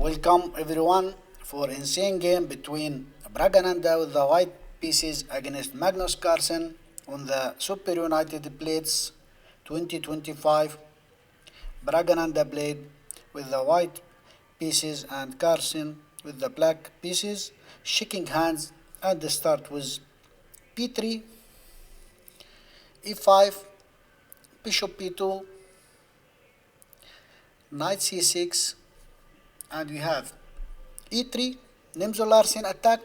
Welcome everyone for insane game between Praggnanandhaa with the white pieces against Magnus Carlsen on the SuperUnited Blitz 2025. Praggnanandhaa played with the white pieces and Carlsen with the black pieces, shaking hands at the start with p3, e5, bishop p2, knight c6, and we have e3, Nimzo-Larsen attack,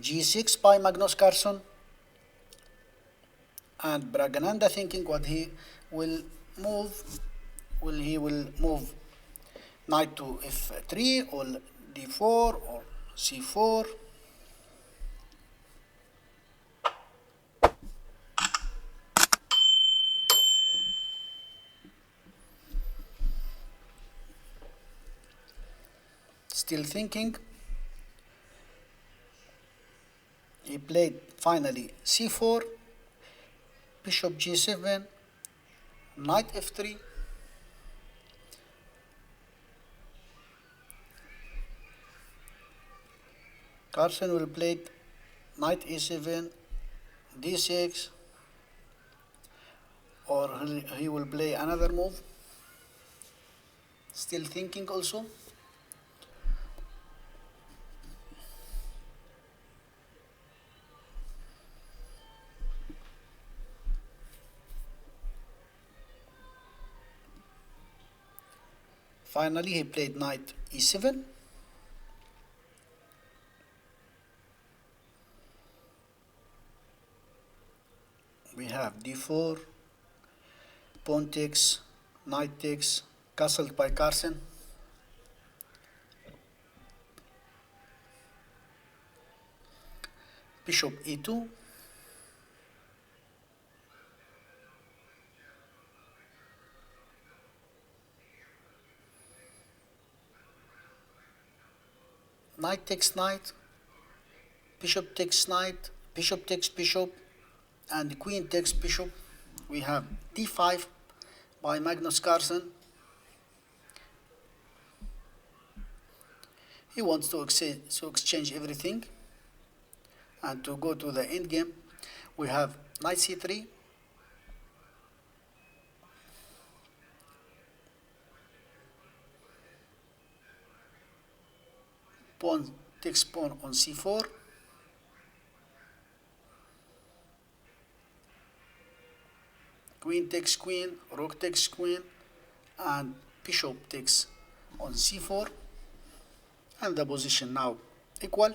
g6 by Magnus Carlsen, and Praggnanandhaa thinking what he will move. He will move knight to f3 or d4 or c4. Still thinking. He played finally c4, bishop g7, knight f3, Carlsen will play knight e7, d6, or he will play another move. Still thinking also. Finally, he played knight e7. We have d4, pawn takes, knight takes, castled by Carlsen. Bishop e2. Knight takes knight, bishop takes knight, bishop takes bishop, and queen takes bishop. We have d5 by Magnus Carlsen. He wants to exchange everything and to go to the endgame. We have knight c3, pawn takes pawn on c4, queen takes queen, rook takes queen, and bishop takes on c4, and the position now equal.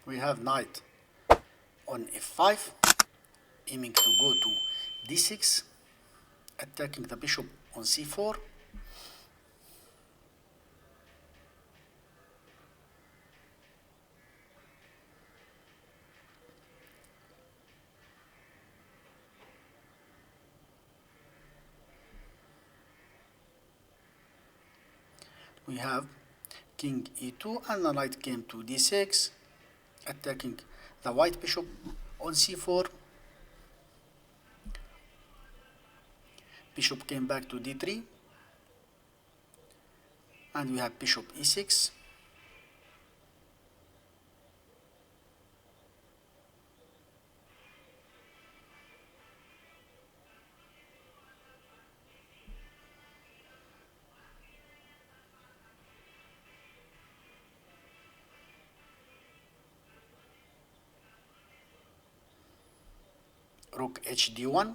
We have knight on f5, aiming to go to d6, attacking the bishop on c4. We have king e2, and the knight came to d6, attacking the white bishop on c4. Bishop came back to d3, and we have bishop e6. Rook hd1.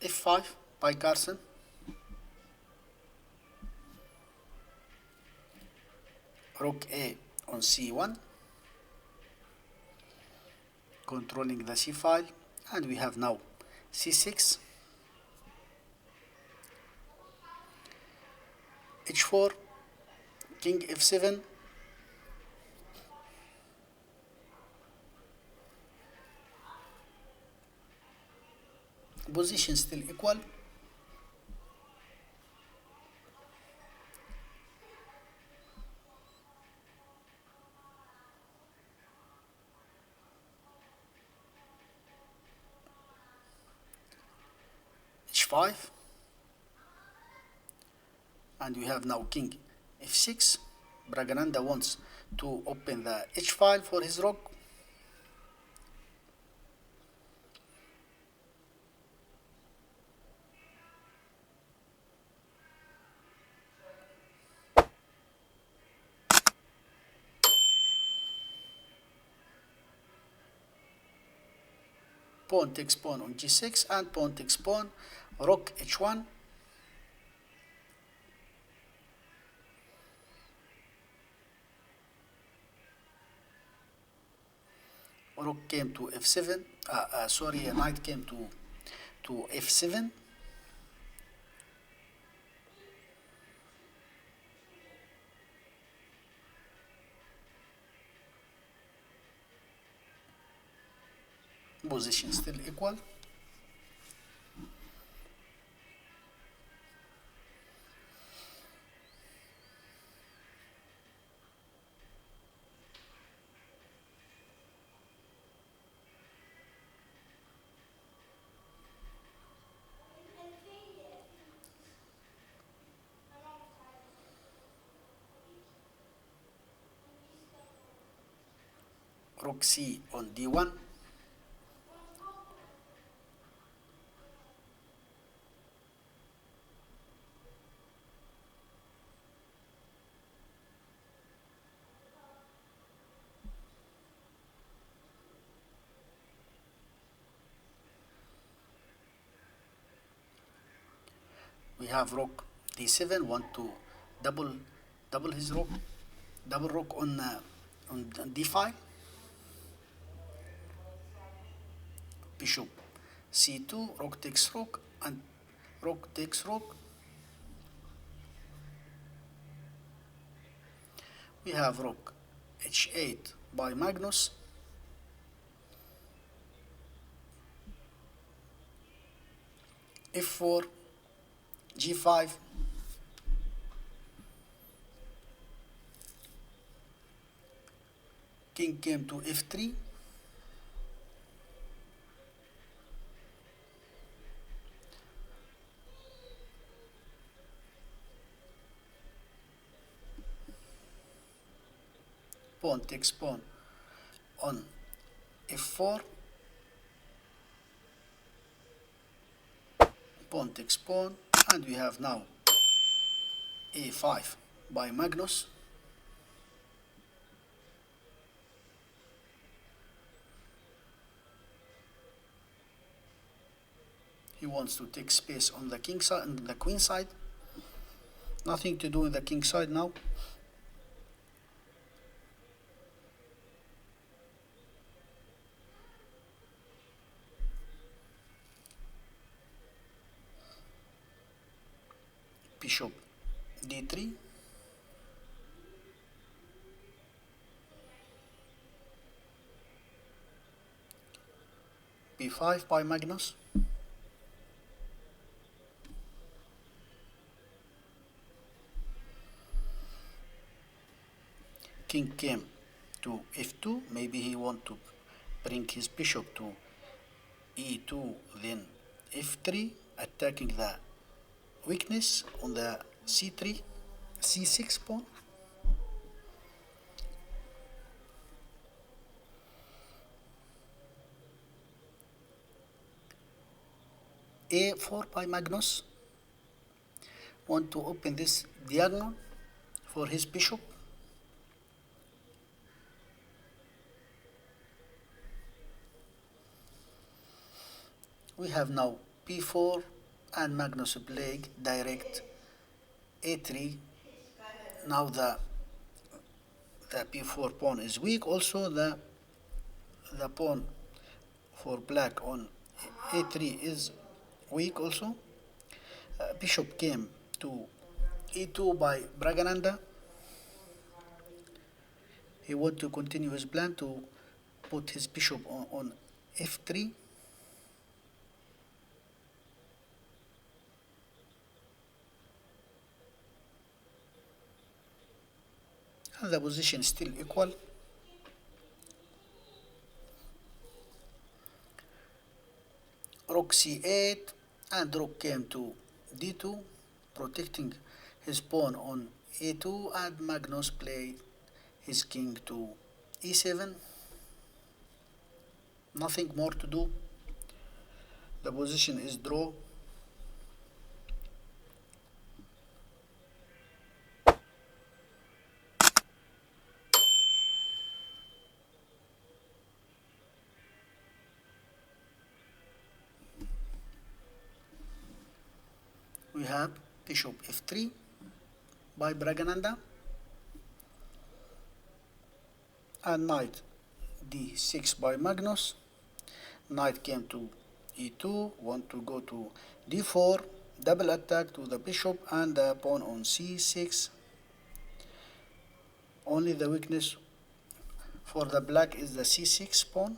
f5 by Carlsen. Rook a on c1, controlling the c file, and we have now c6, h4, king f7, position still equal, h5, and we have now king f6. Praggnanandhaa wants to open the h file for his rook. Pawn takes pawn on g6 and pawn takes pawn, rook h1, rook came to f7, knight came to f7, position still equal, rook c on d1, we have rook d7, want to double his rook, double rook on d5, bishop c2, rook takes rook, and rook takes rook. We have rook h8 by Magnus, f4, g5, king came to f3, pawn takes pawn on f4, pawn takes pawn, and we have now a5 by Magnus. He wants to take space on the king side and the queen side. Nothing to do in the king side now. Bishop d3, b5 by Magnus, king came to f2, maybe he want to bring his bishop to e2, then f3, attacking the weakness on the c3, c6 pawn. a4 by Magnus, want to open this diagonal for his bishop. We have now b4 and Magnus played direct a3. Now the b4 pawn is weak. Also the pawn for black on a3 is weak also. Bishop came to e2 by Praggnanandhaa. He wanted to continue his plan to put his bishop on f3. And the position is still equal. Rook c8, and rook came to d2, protecting his pawn on a2, and Magnus played his king to e7. Nothing more to do. The position is draw. We have bishop f3 by Praggnanandhaa, and knight d6 by Magnus. Knight came to e2, want to go to d4, double attack to the bishop and the pawn on c6. Only the weakness for the black is the c6 pawn,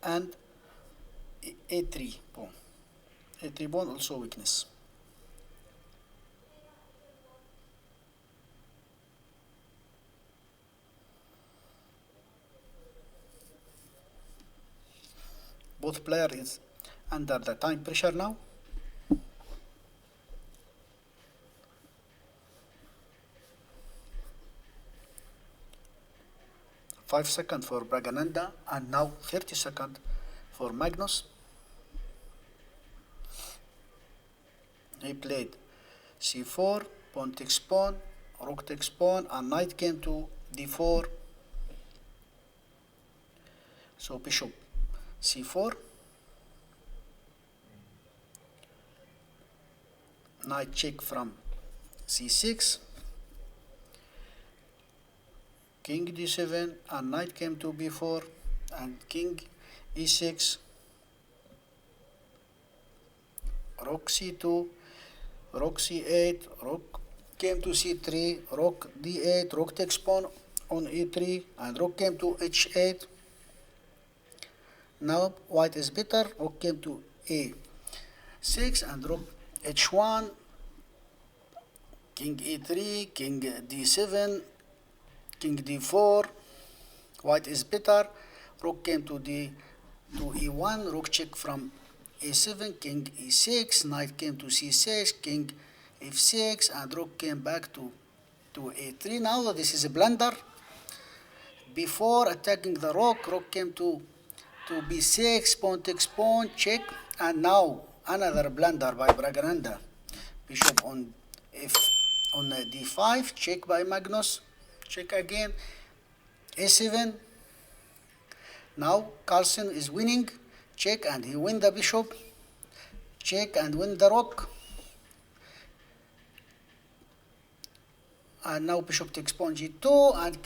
and a3 pawn. A3 pawn also weakness. Both players is under the time pressure now. Five seconds for Praggnanandhaa, and now 30 seconds for Magnus. He played c4, pawn takes pawn, rook takes pawn, and knight came to d4. So bishop c4, knight check from c6, king d7, and knight came to b4, and king e6, rook c2, rook c8, rook came to c3, rook d8, rook takes pawn on e3, and rook came to h8. Now white is better. Rook came to a6 and rook h1, king e3, king d7, king d4. White is better. Rook came to e1, rook check from a7, king e6, knight came to c6, king f6, and rook came back to a3. Now this is a blunder. Before attacking the rook came to b6, pawn takes pawn, check, and now another blunder by Praggnanandhaa. Bishop on d5, check by Magnus, check again, a7. Now Carlsen is winning, check, and he win the bishop, check, and win the rook. And now bishop takes pawn g2, and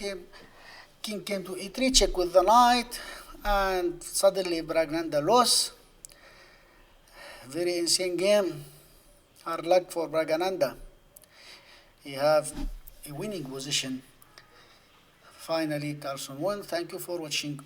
king came to e3, check with the knight, and suddenly Praggnanandhaa lost. Very insane game. Hard luck for Praggnanandhaa. He have a winning position. Finally, Carlsen won. Thank you for watching.